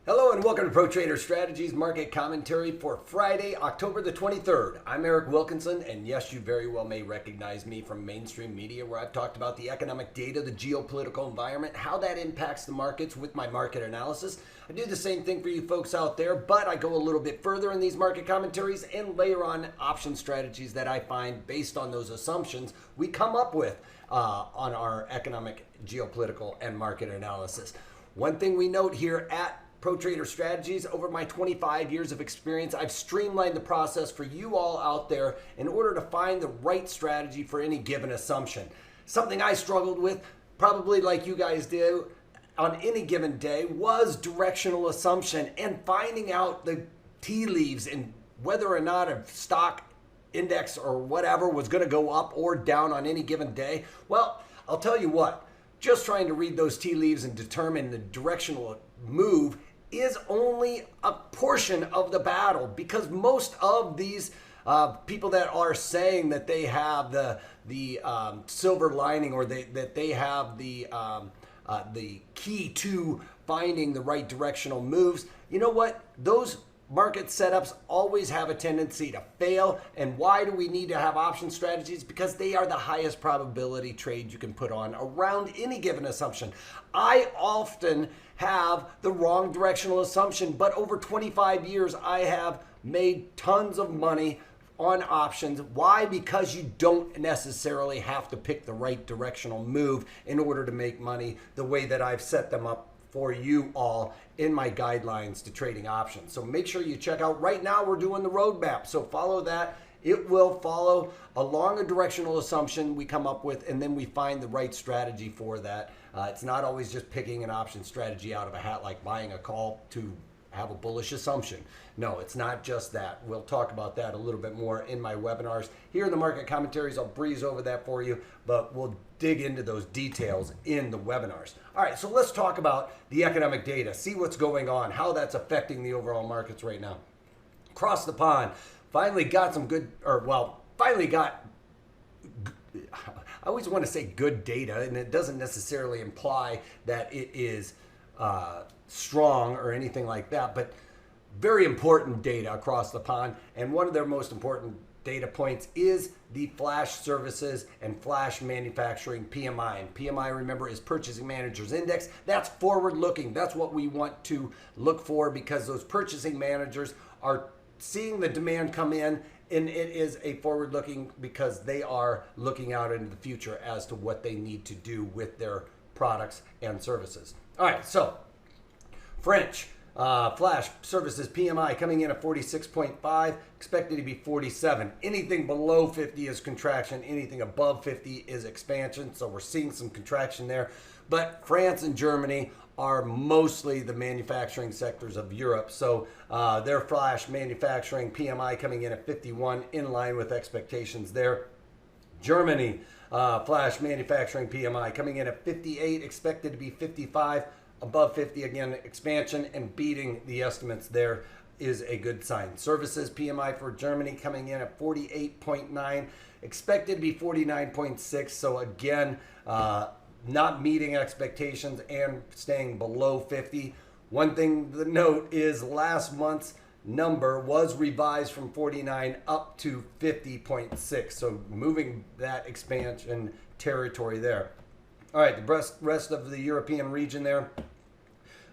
Hello and welcome to Pro Trader Strategies Market Commentary for Friday, October the 23rd. I'm Eric Wilkinson, and yes, you very well may recognize me from mainstream media where I've talked about the economic data, the geopolitical environment, how that impacts the markets with my market analysis. I do the same thing for you folks out there, but I go a little bit further in these market commentaries and layer on option strategies that I find based on those assumptions we come up with on our economic, geopolitical, and market analysis. One thing we note here at Pro Trader Strategies, over my 25 years of experience, I've streamlined the process for you all out there in order to find the right strategy for any given assumption. Something I struggled with, probably like you guys do, on any given day was directional assumption and finding out the tea leaves and whether or not a stock index or whatever was going to go up or down on any given day. Well, I'll tell you what, just trying to read those tea leaves and determine the directional move is only a portion of the battle, because most of these people that are saying that they have the silver lining, or that they have the key to finding the right directional moves, you know what? Those market setups always have a tendency to fail. And why do we need to have option strategies? Because they are the highest probability trade you can put on around any given assumption. I often have the wrong directional assumption, but over 25 years, I have made tons of money on options. Why? Because you don't necessarily have to pick the right directional move in order to make money the way that I've set them up for you all in my guidelines to trading options. So make sure you check out. Right now we're doing the roadmap, so follow that. It will follow along a directional assumption we come up with, and then we find the right strategy for that. It's not always just picking an option strategy out of a hat, like buying a call to have a bullish assumption. No, it's not just that. We'll talk about that a little bit more in my webinars. Here in the market commentaries, I'll breeze over that for you, but we'll dig into those details in the webinars. All right, so let's talk about the economic data, see what's going on, how that's affecting the overall markets right now. Across the pond, finally got some good, I always want to say good data, and it doesn't necessarily imply that it is strong or anything like that, but very important data across the pond. And one of their most important data points is the flash services and flash manufacturing PMI. And PMI, remember, is Purchasing Managers Index. That's forward looking. That's what we want to look for, because those purchasing managers are seeing the demand come in, and it is a forward looking because they are looking out into the future as to what they need to do with their products and services. All right, so French flash services PMI coming in at 46.5, expected to be 47. Anything below 50 is contraction, anything above 50 is expansion. So we're seeing some contraction there. But France and Germany are mostly the manufacturing sectors of Europe. So their flash manufacturing PMI coming in at 51, in line with expectations there. Germany flash manufacturing PMI coming in at 58, expected to be 55. Above 50, again, expansion, and beating the estimates there is a good sign. Services PMI for Germany coming in at 48.9, expected to be 49.6. So again, not meeting expectations and staying below 50. One thing to note is last month's number was revised from 49 up to 50.6. So moving that expansion territory there. All right, the rest of the European region there,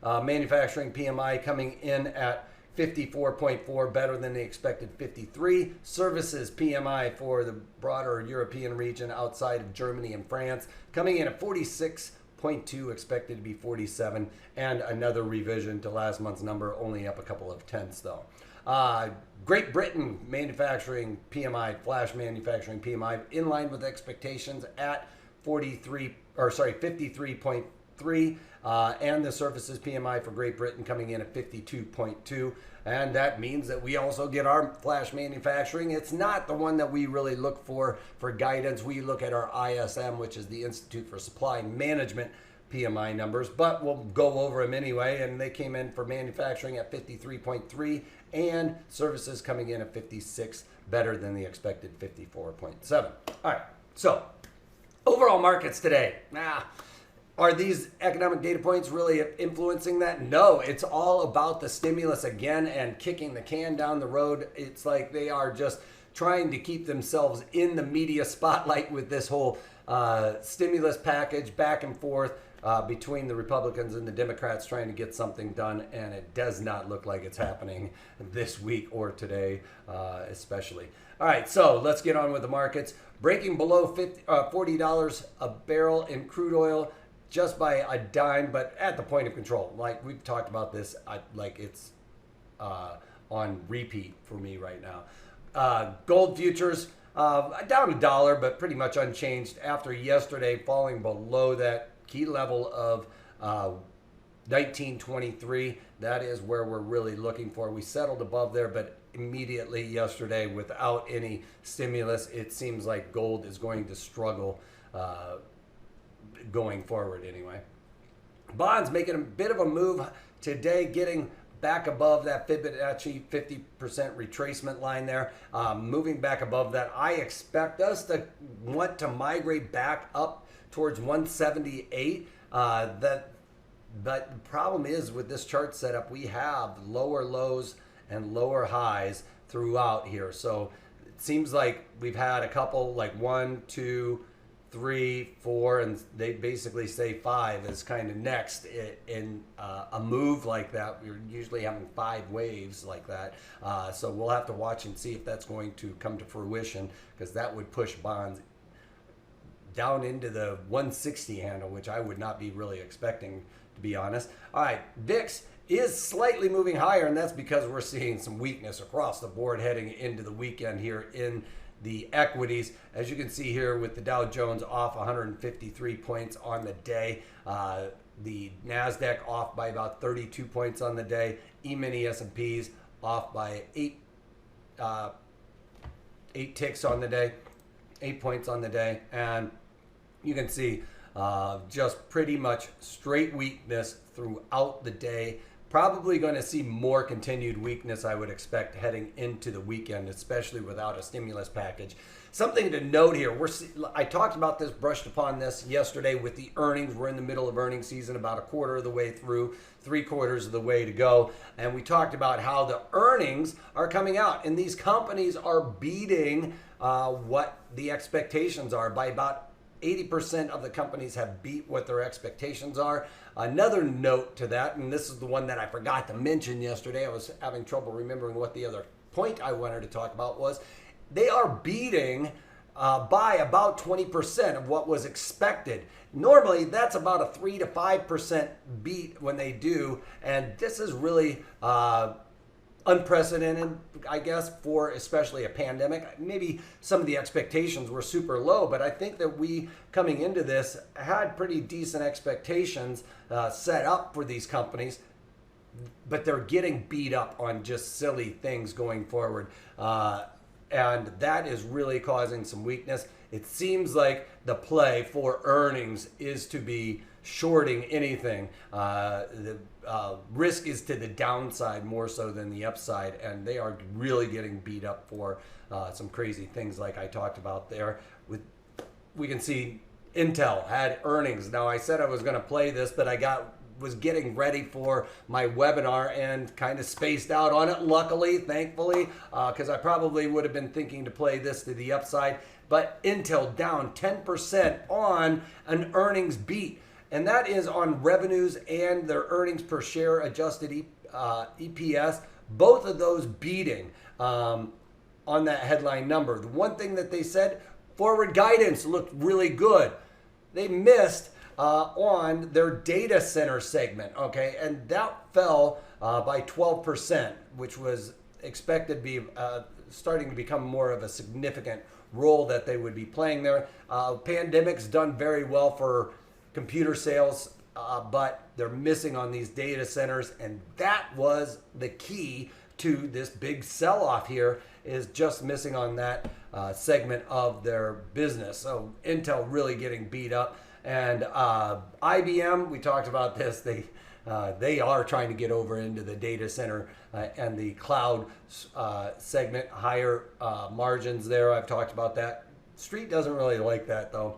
manufacturing PMI coming in at 54.4, better than the expected 53. Services PMI for the broader European region outside of Germany and France coming in at 46.2, expected to be 47, and another revision to last month's number, only up a couple of tenths though. Great Britain manufacturing PMI, flash manufacturing PMI, in line with expectations at 53.3, and the services PMI for Great Britain coming in at 52.2, and that means that we also get our flash manufacturing. It's not the one that we really look for guidance. We look at our ISM, which is the Institute for Supply Management PMI numbers, but we'll go over them anyway, and they came in for manufacturing at 53.3 and services coming in at 56, better than the expected 54.7. All right, so overall markets today, Are these economic data points really influencing that? No, it's all about the stimulus again and kicking the can down the road. It's like they are just trying to keep themselves in the media spotlight with this whole stimulus package back and forth between the Republicans and the Democrats trying to get something done, and it does not look like it's happening this week or today, especially. All right, so let's get on with the markets. Breaking below $40 a barrel in crude oil, just by a dime, but at the point of control. Like we've talked about this, like it's on repeat for me right now. Gold futures down $1, but pretty much unchanged after yesterday falling below that key level of 1923. That is where we're really looking for. We settled above there, but immediately yesterday, without any stimulus, it seems like gold is going to struggle going forward anyway. Bonds making a bit of a move today, getting back above that Fibonacci 50% retracement line there, moving back above that. I expect us to want to migrate back up towards 178. But the problem is with this chart setup, we have lower lows and lower highs throughout here. So it seems like we've had a couple, like 1, 2, 3, 4, and they basically say 5 is kind of next in a move like that. We're usually having 5 waves like that. So we'll have to watch and see if that's going to come to fruition, because that would push bonds down into the 160 handle, which I would not be really expecting, to be honest. All right, VIX is slightly moving higher, and that's because we're seeing some weakness across the board heading into the weekend here in the equities. As you can see here with the Dow Jones off 153 points on the day, the NASDAQ off by about 32 points on the day, E-mini S&Ps off by 8 ticks on the day, 8 points on the day, and you can see just pretty much straight weakness throughout the day. Probably going to see more continued weakness, I would expect, heading into the weekend, especially without a stimulus package. Something to note here, I talked about this, brushed upon this yesterday with the earnings. We're in the middle of earnings season, about a quarter of the way through, 3/4 of the way to go. And we talked about how the earnings are coming out, and these companies are beating what the expectations are by about 80% of the companies have beat what their expectations are. Another note to that, and this is the one that I forgot to mention yesterday, I was having trouble remembering what the other point I wanted to talk about was, they are beating by about 20% of what was expected. Normally, that's about a 3 to 5% beat when they do, and this is really unprecedented, I guess, for especially a pandemic. Maybe some of the expectations were super low, but I think that we, coming into this, had pretty decent expectations set up for these companies, but they're getting beat up on just silly things going forward. And that is really causing some weakness. It seems like the play for earnings is to be shorting anything. The risk is to the downside more so than the upside, and they are really getting beat up for some crazy things like I talked about there. We can see Intel had earnings. Now, I said I was going to play this, but was getting ready for my webinar and kind of spaced out on it, luckily, thankfully, because I probably would have been thinking to play this to the upside. But Intel down 10% on an earnings beat, and that is on revenues and their earnings per share adjusted EPS, both of those beating on that headline number. The one thing that they said, forward guidance looked really good. They missed on their data center segment, okay, and that fell by 12%, which was expected to be starting to become more of a significant role that they would be playing there. Pandemic's done very well for computer sales, but they're missing on these data centers, and that was the key to this big sell-off here, is just missing on that segment of their business. So Intel really getting beat up. And IBM, we talked about this, they are trying to get over into the data center and the cloud segment, higher margins there. I've talked about that. Street doesn't really like that, though,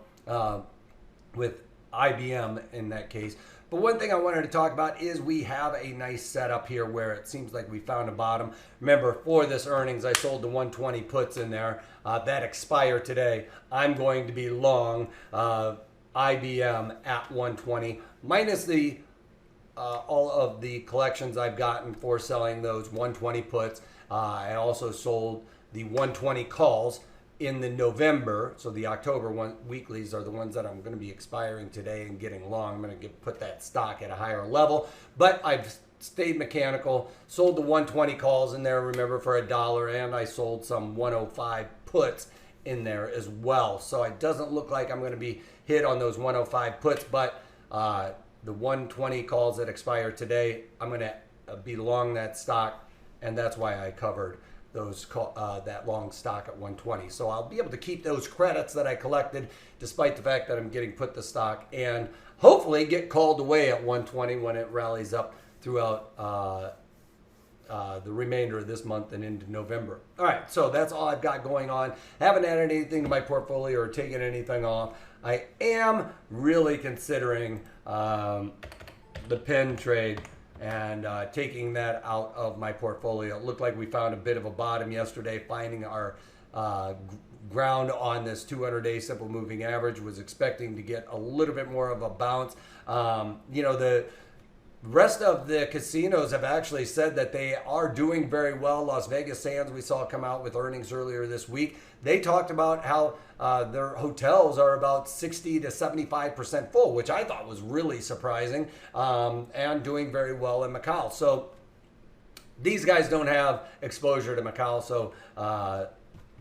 with IBM in that case. But one thing I wanted to talk about is we have a nice setup here where it seems like we found a bottom. Remember, for this earnings, I sold the 120 puts in there that expire today. I'm going to be long IBM at 120 minus the all of the collections I've gotten for selling those 120 puts. I also sold the 120 calls in the November, so the October weeklies are the ones that I'm going to be expiring today and getting long. I'm going to put that stock at a higher level, but I've stayed mechanical, sold the 120 calls in there, remember, for $1, and I sold some 105 puts in there as well. So it doesn't look like I'm going to be hit on those 105 puts, but the 120 calls that expire today, I'm going to be long that stock, and that's why I covered those that long stock at 120. So I'll be able to keep those credits that I collected despite the fact that I'm getting put the stock and hopefully get called away at 120 when it rallies up throughout the remainder of this month and into November. All right, so that's all I've got going on. Haven't added anything to my portfolio or taken anything off. I am really considering the PENN trade and taking that out of my portfolio. It looked like we found a bit of a bottom yesterday, finding our ground on this 200-day simple moving average. Was expecting to get a little bit more of a bounce. You know, the rest of the casinos have actually said that they are doing very well. Las Vegas Sands, we saw come out with earnings earlier this week. They talked about how their hotels are about 60 to 75% full, which I thought was really surprising, and doing very well in Macau. So these guys don't have exposure to Macau, so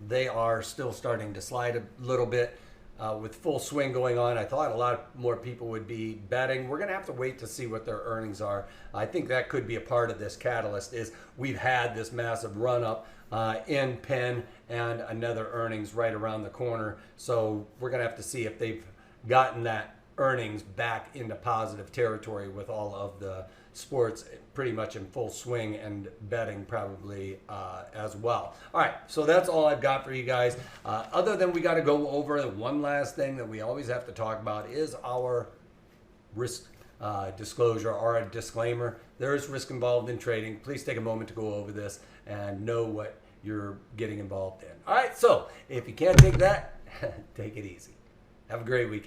they are still starting to slide a little bit. With full swing going on, I thought a lot more people would be betting. We're going to have to wait to see what their earnings are. I think that could be a part of this catalyst is we've had this massive run up in PENN and another earnings right around the corner. So we're going to have to see if they've gotten that earnings back into positive territory with all of the sports pretty much in full swing and betting probably as well. All right, so that's all I've got for you guys. Other than we got to go over the one last thing that we always have to talk about is our risk disclosure or a disclaimer. There is risk involved in trading. Please take a moment to go over this and know what you're getting involved in. All right, so if you can't take that, take it easy. Have a great week.